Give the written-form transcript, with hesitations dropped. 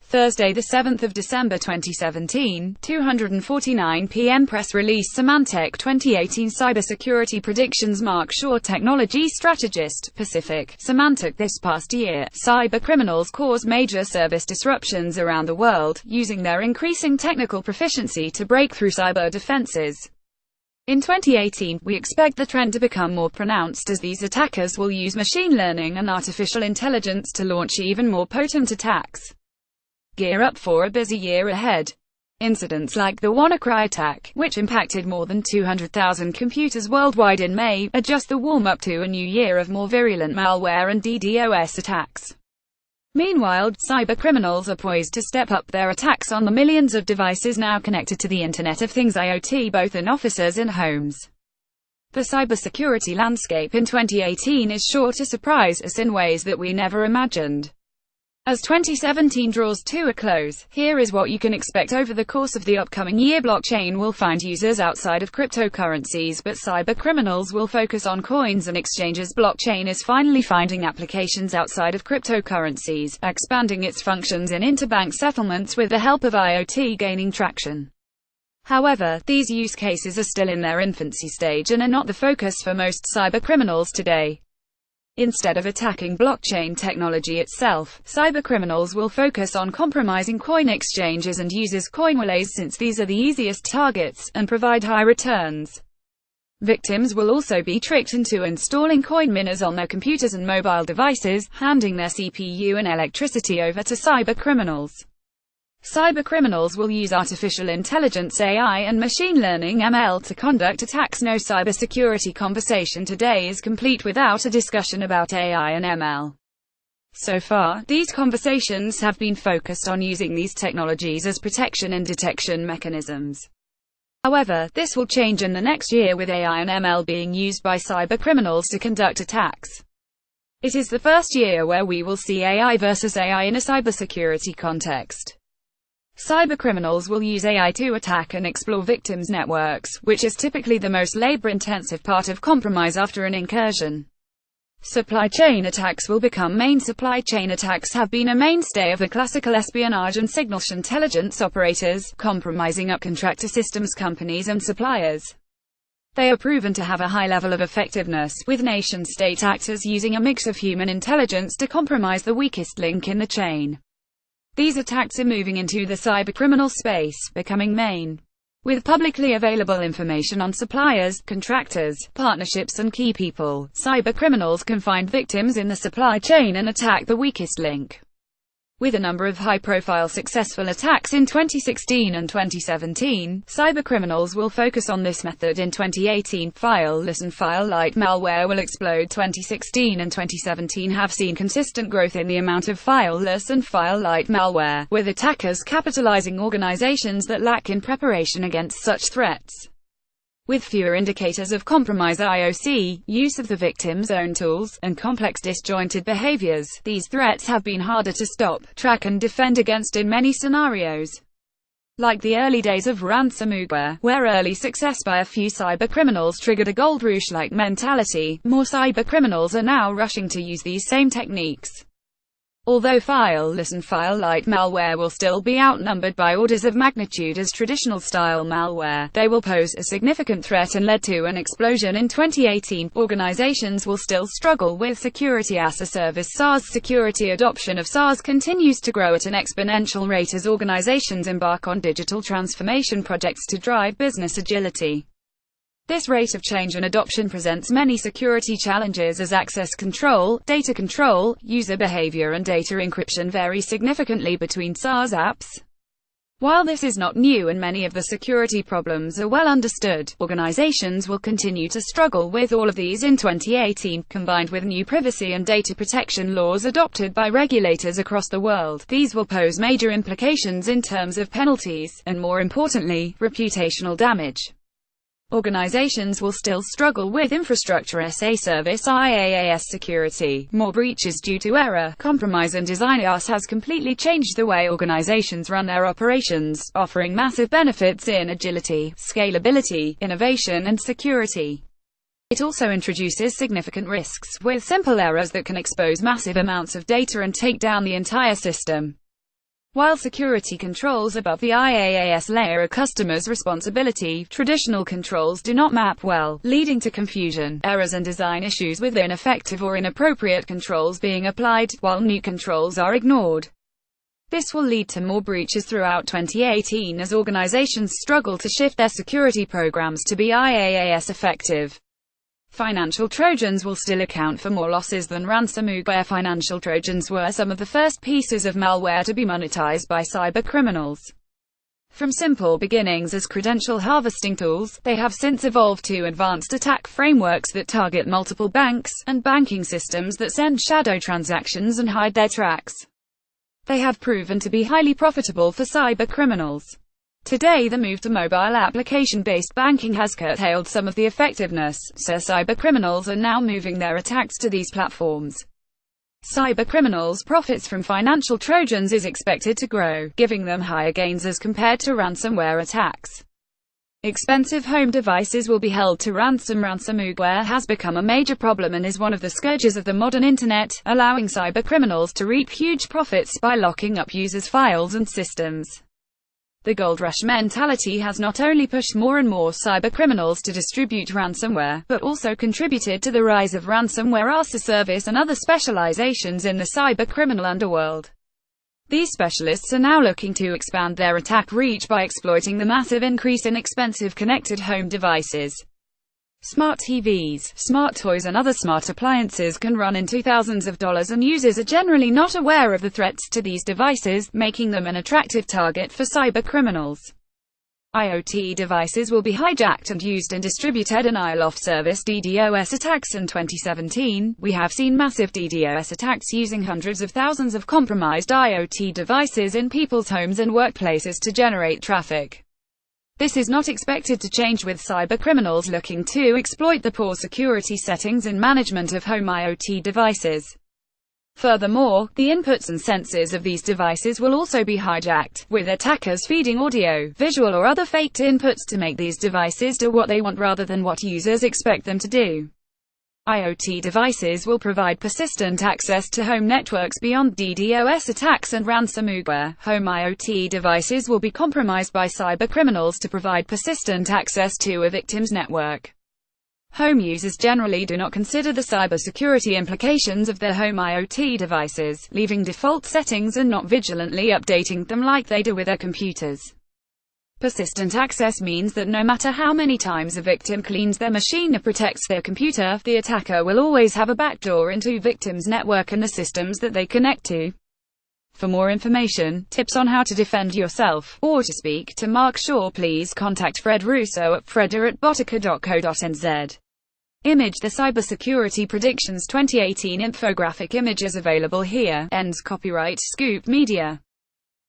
Thursday, 7 December 2017, 2:49 p.m. Press Release Symantec 2018 Cybersecurity PredictionsMark ShawTechnology Strategist, Pacific, Symantec. This past year, cybercriminals cause major service disruptions around the world, using their increasing technical proficiency to break through cyber defenses. In 2018, we expect the trend to become more pronounced as these attackers will use machine learning and artificial intelligence to launch even more potent attacks. Gear up for a busy year ahead. Incidents like the WannaCry attack, which impacted more than 200,000 computers worldwide in May, are just the warm-up to a new year of more virulent malware and DDoS attacks. Meanwhile, cybercriminals are poised to step up their attacks on the millions of devices now connected to the Internet of Things IoT, both in offices and homes. The cybersecurity landscape in 2018 is sure to surprise us in ways that we never imagined. As 2017 draws to a close, here is what you can expect over the course of the upcoming year. Blockchain will find users outside of cryptocurrencies, but cybercriminals will focus on coins and exchanges. Blockchain is finally finding applications outside of cryptocurrencies, expanding its functions in interbank settlements with the help of IoT gaining traction. However, these use cases are still in their infancy stage and are not the focus for most cybercriminals today. Instead of attacking blockchain technology itself, cybercriminals will focus on compromising coin exchanges and users' coin wallets, since these are the easiest targets, and provide high returns. Victims will also be tricked into installing coin miners on their computers and mobile devices, handing their CPU and electricity over to cybercriminals. Cybercriminals will use artificial intelligence (AI) and machine learning (ML) to conduct attacks. No cybersecurity conversation today is complete without a discussion about AI and ML. So far, these conversations have been focused on using these technologies as protection and detection mechanisms. However, this will change in the next year, with AI and ML being used by cybercriminals to conduct attacks. It is the first year where we will see AI versus AI in a cybersecurity context. Cybercriminals will use AI to attack and explore victims' networks, which is typically the most labor-intensive part of compromise after an incursion. Supply chain attacks will become main. Supply chain attacks have been a mainstay of the classical espionage and signal intelligence operators, compromising up contractor systems companies and suppliers. They are proven to have a high level of effectiveness, with nation-state actors using a mix of human intelligence to compromise the weakest link in the chain. These attacks are moving into the cybercriminal space, becoming main. With publicly available information on suppliers, contractors, partnerships and key people, cybercriminals can find victims in the supply chain and attack the weakest link. With a number of high-profile successful attacks in 2016 and 2017, cybercriminals will focus on this method in 2018. Fileless and file-light malware will explode. 2016 and 2017 have seen consistent growth in the amount of fileless and file-light malware, with attackers capitalizing organizations that lack in preparation against such threats. With fewer indicators of compromise, IOC, use of the victim's own tools, and complex disjointed behaviors, these threats have been harder to stop, track and defend against in many scenarios. Like the early days of ransomware, where early success by a few cybercriminals triggered a gold rush-like mentality, more cybercriminals are now rushing to use these same techniques. Although fileless and file-light malware will still be outnumbered by orders of magnitude as traditional-style malware, they will pose a significant threat and led to an explosion in 2018. Organizations will still struggle with security as a service. SaaS security adoption of SaaS continues to grow at an exponential rate as organizations embark on digital transformation projects to drive business agility. This rate of change and adoption presents many security challenges as access control, data control, user behavior and data encryption vary significantly between SaaS apps. While this is not new and many of the security problems are well understood, organizations will continue to struggle with all of these in 2018, combined with new privacy and data protection laws adopted by regulators across the world. These will pose major implications in terms of penalties, and more importantly, reputational damage. Organizations will still struggle with infrastructure as a service IaaS security. More breaches due to error, compromise and design. IaaS has completely changed the way organizations run their operations, offering massive benefits in agility, scalability, innovation and security. It also introduces significant risks, with simple errors that can expose massive amounts of data and take down the entire system. While security controls above the IaaS layer are customers' responsibility, traditional controls do not map well, leading to confusion, errors and design issues with ineffective or inappropriate controls being applied, while new controls are ignored. This will lead to more breaches throughout 2018 as organizations struggle to shift their security programs to be IaaS effective. Financial Trojans will still account for more losses than ransomware. Financial Trojans were some of the first pieces of malware to be monetized by cybercriminals. From simple beginnings as credential harvesting tools, they have since evolved to advanced attack frameworks that target multiple banks, and banking systems that send shadow transactions and hide their tracks. They have proven to be highly profitable for cybercriminals. Today the move to mobile application-based banking has curtailed some of the effectiveness, so cybercriminals are now moving their attacks to these platforms. Cybercriminals' profits from financial Trojans is expected to grow, giving them higher gains as compared to ransomware attacks. Expensive home devices will be held to ransom. Ransomware has become a major problem and is one of the scourges of the modern internet, allowing cybercriminals to reap huge profits by locking up users' files and systems. The gold rush mentality has not only pushed more and more cybercriminals to distribute ransomware, but also contributed to the rise of ransomware as a service and other specializations in the cybercriminal underworld. These specialists are now looking to expand their attack reach by exploiting the massive increase in expensive connected home devices. Smart TVs, smart toys and other smart appliances can run into thousands of dollars, and users are generally not aware of the threats to these devices, making them an attractive target for cybercriminals. IoT devices will be hijacked and used in distributed denial-of service (DDoS) attacks. In 2017, we have seen massive DDoS attacks using hundreds of thousands of compromised IoT devices in people's homes and workplaces to generate traffic. This is not expected to change with cybercriminals looking to exploit the poor security settings in management of home IoT devices. Furthermore, the inputs and sensors of these devices will also be hijacked, with attackers feeding audio, visual or other faked inputs to make these devices do what they want rather than what users expect them to do. IoT devices will provide persistent access to home networks beyond DDoS attacks and ransomware. Home IoT devices will be compromised by cybercriminals to provide persistent access to a victim's network. Home users generally do not consider the cybersecurity implications of their home IoT devices, leaving default settings and not vigilantly updating them like they do with their computers. Persistent access means that no matter how many times a victim cleans their machine or protects their computer, the attacker will always have a backdoor into the victim's network and the systems that they connect to. For more information, tips on how to defend yourself, or to speak to Mark Shaw, please contact Fred Russo at freder@botica.co.nz. Image the Cybersecurity Predictions 2018 infographic image is available here. Ends copyright Scoop Media.